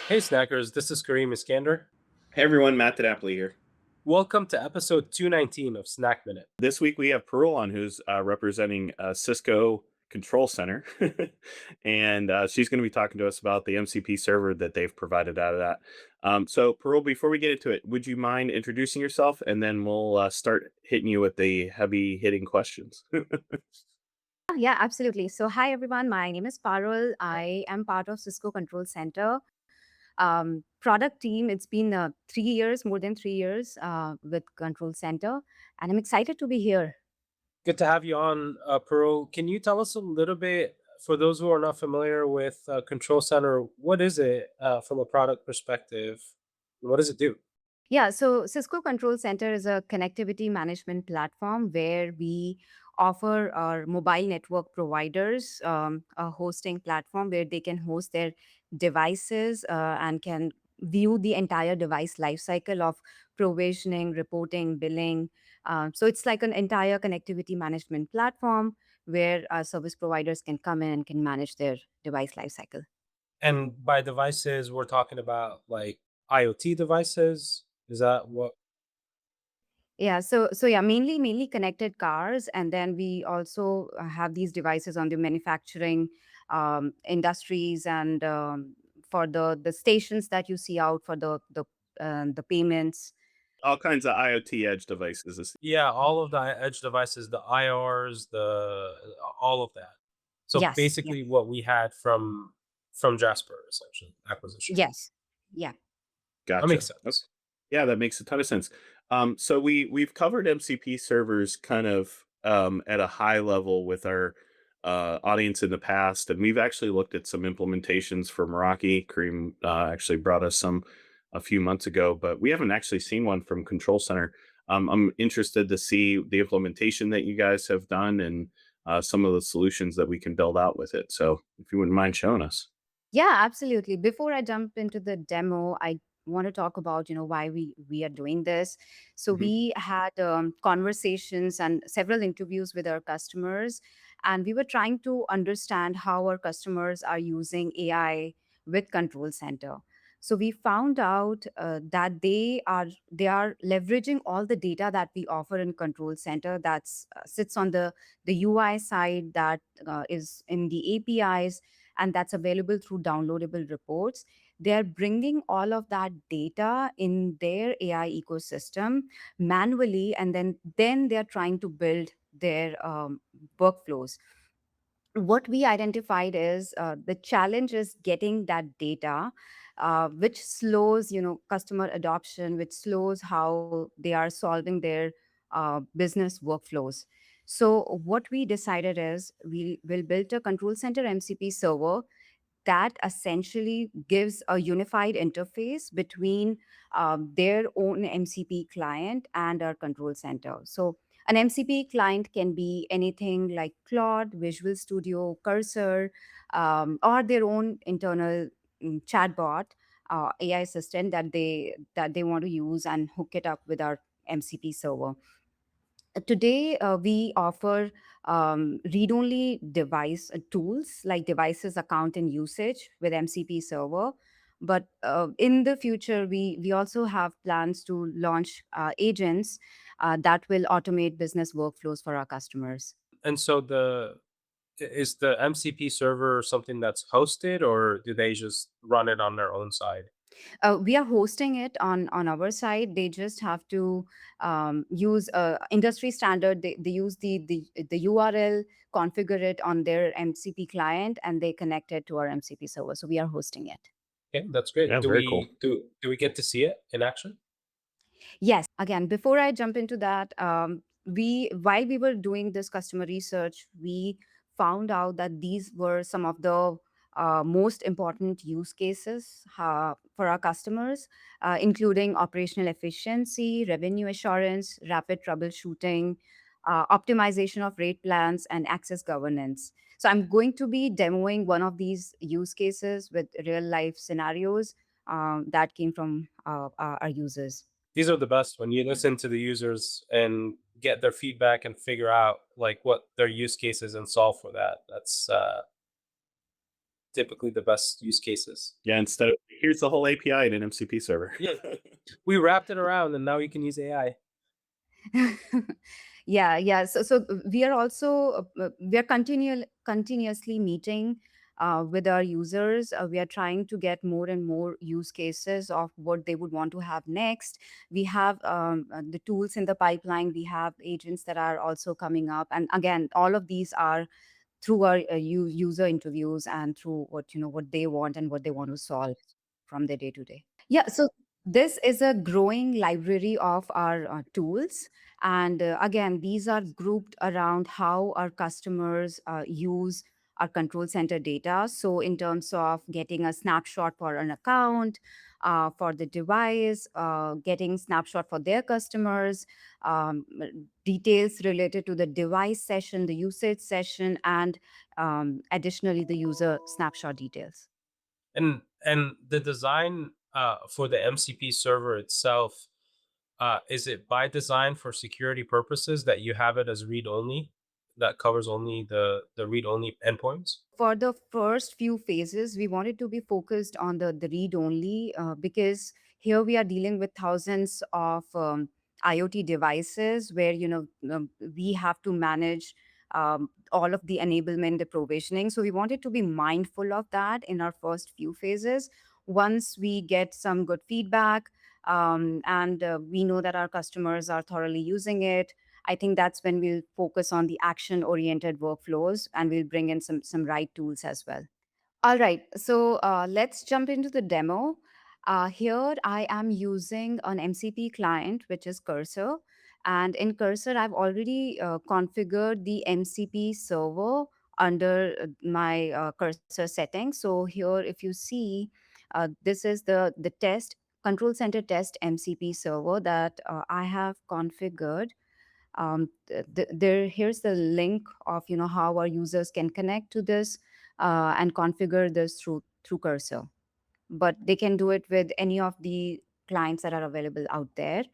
Hey Snackers, this is Kareem Iskander. Hey everyone, Matt Napoli here. Welcome to episode 219 of Snack Minute. This week we have Parul on, who's representing Cisco Control Center, and she's going to be talking to us about the MCP server that they've provided out of that. So, Parul, before we get into it, would you mind introducing yourself, and then we'll start hitting you with the heavy hitting questions. Yeah, absolutely. So, hi everyone. My name is Parul. I am part of Cisco Control Center product team. It's been 3 years, more than 3 years with Control Center, and I'm excited to be here. Good to have you on, Pearl. Can you tell us a little bit, for those who are not familiar with Control Center, what is it from a product perspective? What does it do? Yeah, so Cisco Control Center is a connectivity management platform where we offer our mobile network providers a hosting platform where they can host their devices and can view the entire device lifecycle of provisioning, reporting, billing. So it's like an entire connectivity management platform where service providers can come in and can manage their device lifecycle. And by devices, we're talking about like IoT devices. Is that what? Yeah, so yeah, mainly connected cars, and then we also have these devices on the manufacturing industries and for the stations that you see out for the payments. All kinds of IoT edge devices. Yeah, all of the edge devices, the IRs, the all of that. So Yes, yeah, basically, what we had from Jasper, essentially acquisition. yes, yeah. That makes Gotcha. Okay. sense. Yeah, that makes a ton of sense. So we've covered MCP servers kind of at a high level with our audience in the past, and we've actually looked at some implementations for Meraki. Kareem actually brought us some a few months ago, but we haven't actually seen one from Control Center. I'm interested to see the implementation that you guys have done and some of the solutions that we can build out with it. So if you wouldn't mind showing us. Yeah, absolutely. Before I jump into the demo, I want to talk about why we are doing this. So Mhm. we had conversations and several interviews with our customers, and we were trying to understand how our customers are using AI with Control Center. So we found out that they are leveraging all the data that we offer in Control Center that sits on the UI side, that is in the APIs, and that's available through downloadable reports. They're bringing all of that data in their AI ecosystem manually, and then they're trying to build their workflows. What we identified is the challenge is getting that data, which slows customer adoption, which slows how they are solving their business workflows. So what we decided is we will build a control center MCP server that essentially gives a unified interface between their own MCP client and our control center. So, an MCP client can be anything like Claude, Visual Studio, Cursor, or their own internal chatbot, AI assistant that they want to use and hook it up with our MCP server. Today, we offer read-only device tools like devices, account, and usage with MCP server. But in the future, we also have plans to launch agents that will automate business workflows for our customers. And so is the MCP server something that's hosted, or do they just run it on their own side? We are hosting it on our side. They just have to use industry standard. They use the URL, configure it on their MCP client, and they connect it to our MCP server. So we are hosting it. Okay, that's great. Yeah, Do very cool. we do we get to see it in action? Yes. Again, before I jump into that, we while we were doing this customer research, we found out that these were some of the most important use cases for our customers, including operational efficiency, revenue assurance, rapid troubleshooting, optimization of rate plans, and access governance. So I'm going to be demoing one of these use cases with real life scenarios that came from our users. These are the best when you listen to the users and get their feedback and figure out like what their use cases and solve for that. That's typically the best use cases. Yeah, instead of Here's the whole API in an MCP server. Yeah, we wrapped it around, and now you can use AI. Yeah. So we are also we are continuously meeting with our users. We are trying to get more and more use cases of what they would want to have next. We have the tools in the pipeline. We have agents that are also coming up, and again, all of these are through our user interviews and through what they want and what they want to solve from their day to day. Yeah, so this is a growing library of our tools. And again, these are grouped around how our customers use our control center data. So, in terms of getting a snapshot for an account, for the device, getting snapshot for their customers, details related to the device session, the usage session, and additionally, the user snapshot details. And the design for the MCP server itself, is it by design for security purposes that you have it as read only, that covers only the read only endpoints? For the first few phases, we wanted to be focused on the read only because here we are dealing with thousands of IoT devices where we have to manage all of the enablement, the provisioning. So we wanted to be mindful of that in our first few phases. Once we get some good feedback, and we know that our customers are thoroughly using it, I think that's when we'll focus on the action oriented workflows, and we'll bring in some right tools as well. All right, so let's jump into the demo. Here I am using an MCP client, which is Cursor. And in Cursor, I've already configured the MCP server under my Cursor settings. So here, if you see, this is the test control center test MCP server that I have configured. There Here's the link of how our users can connect to this and configure this through Cursor, but they can do it with any of the clients that are available out there.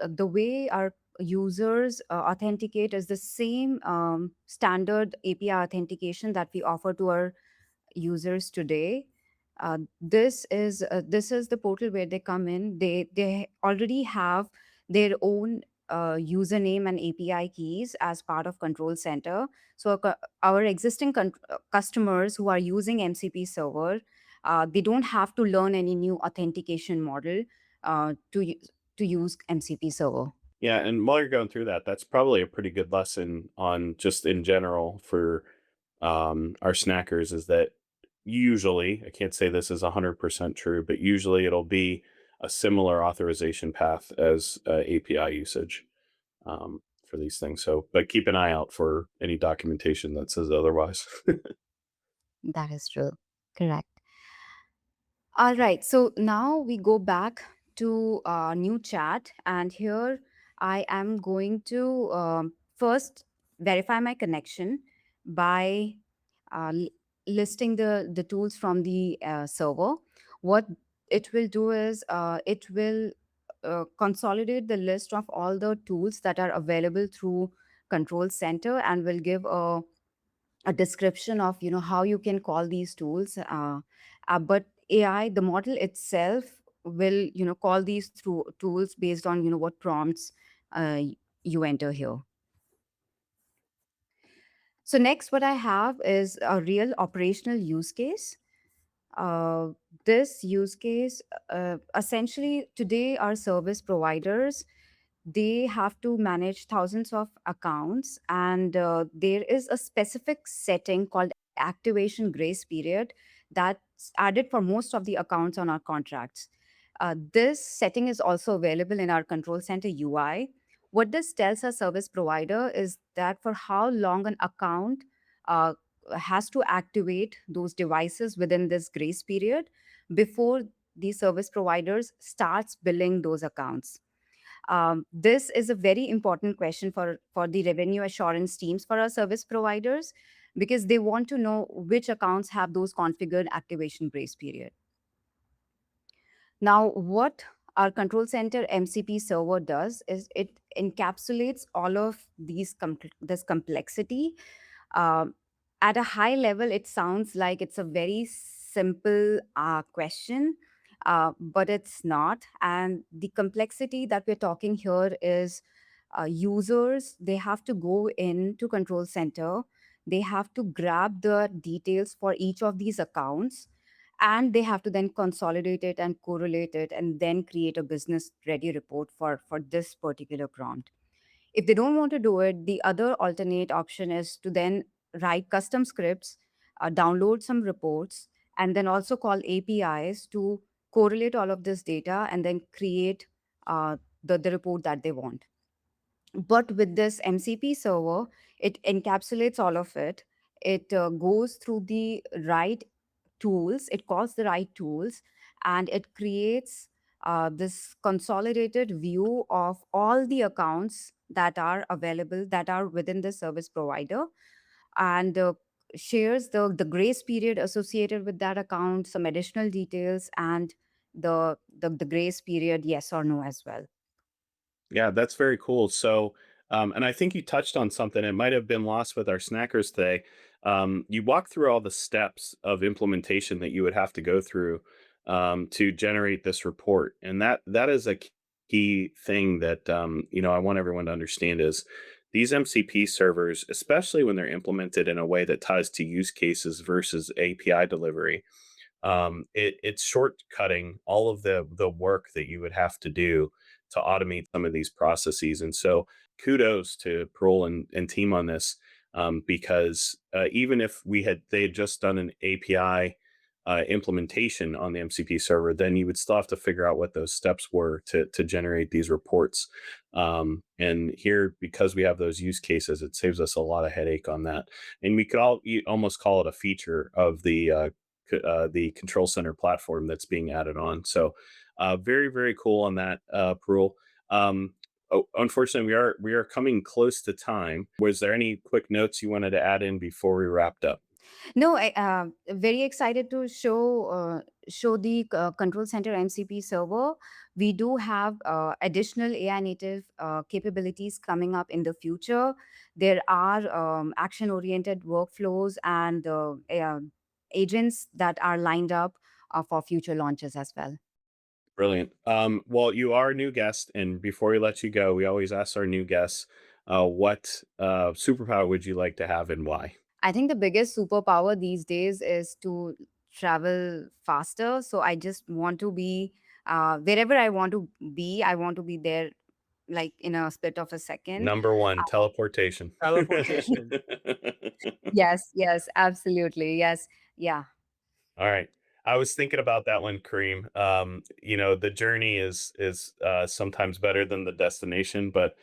The way our users authenticate is the same standard API authentication that we offer to our users today. This is the portal where they come in. They already have their own username and API keys as part of Control Center. So our existing customers who are using MCP server, they don't have to learn any new authentication model to use MCP server. Yeah, and while you're going through that, that's probably a pretty good lesson on just in general for our snackers is that usually, I can't say this is 100% true, but usually it'll be a similar authorization path as API usage for these things. So, but keep an eye out for any documentation that says otherwise. That is true. Correct. All right. So now we go back to our new chat, and here I am going to first verify my connection by uh, listing the tools from the server. What it will do is it will consolidate the list of all the tools that are available through Control Center, and will give a description of how you can call these tools. But AI, the model itself, will call these through tools based on what prompts you enter here. So next, what I have is a real operational use case. uh, this use case, essentially, today our service providers, they have to manage thousands of accounts, and there is a specific setting called activation grace period that's added for most of the accounts on our contracts. This setting is also available in our control center UI. What this tells our service provider is that for how long an account uh, has to activate those devices within this grace period before the service providers starts billing those accounts. This is a very important question for the revenue assurance teams for our service providers, because they want to know which accounts have those configured activation grace period. Now, what our control center MCP server does is it encapsulates all of this complexity. Um, at a high level, it sounds like it's a very simple question, but it's not. And the complexity that we're talking here is users, they have to go into Control Center, they have to grab the details for each of these accounts, and they have to then consolidate it and correlate it and then create a business ready report for this particular prompt. If they don't want to do it, the other alternate option is to then write custom scripts, download some reports, and then also call APIs to correlate all of this data and then create the report that they want. But with this MCP server, it encapsulates all of it. It goes through the right tools, it calls the right tools, and it creates this consolidated view of all the accounts that are available, that are within the service provider, and shares the grace period associated with that account, some additional details, and the grace period, yes or no as well. Yeah, that's very cool. So, and I think you touched on something. It might have been lost with our snackers today. You walked through all the steps of implementation that you would have to go through to generate this report, and that is a key thing that I want everyone to understand is these MCP servers, especially when they're implemented in a way that ties to use cases versus API delivery. It's shortcutting all of the work that you would have to do to automate some of these processes. And so, kudos to Parul and team on this, because even if they had just done an API implementation on the MCP server, then you would still have to figure out what those steps were to generate these reports. And here, because we have those use cases, it saves us a lot of headache on that. And we could almost call it a feature of the control center platform that's being added on. So, very very cool on that, Parul. Unfortunately, we are coming close to time. Was there any quick notes you wanted to add in before we wrapped up? No, I very excited to show the Control Center MCP server. We do have additional AI native capabilities coming up in the future. There are action oriented workflows and agents that are lined up for future launches as well. Brilliant. Well, you are a new guest, and before we let you go, we always ask our new guests, what superpower would you like to have and why? I think the biggest superpower these days is to travel faster. So I just want to be wherever I want to be. I want to be there like in a split of a second. Number one, teleportation. Teleportation. Yes, yes, absolutely. Yes. Yeah. All right. I was thinking about that one, Kareem. The journey is sometimes better than the destination, but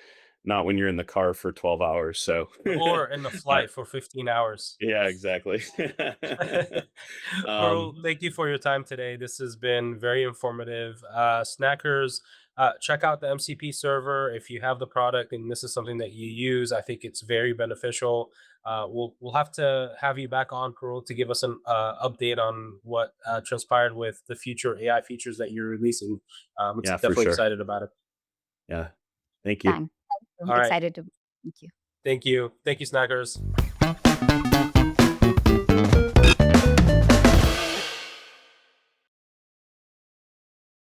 not when you're in the car for 12 hours. So, Or in the uh, flight for 15 hours. yeah, exactly. um, Pearl, thank you for your time today. This has been very informative. Snackers, check out the MCP server if you have the product and this is something that you use. I think it's very beneficial. We'll have to have you back on, Pearl, to give us an update on what transpired with the future AI features that you're releasing. yeah, for Definitely sure. excited about it. Yeah. Thank you. Thanks. All right. Excited to. Thank you. Thank you. Thank you, Snackers.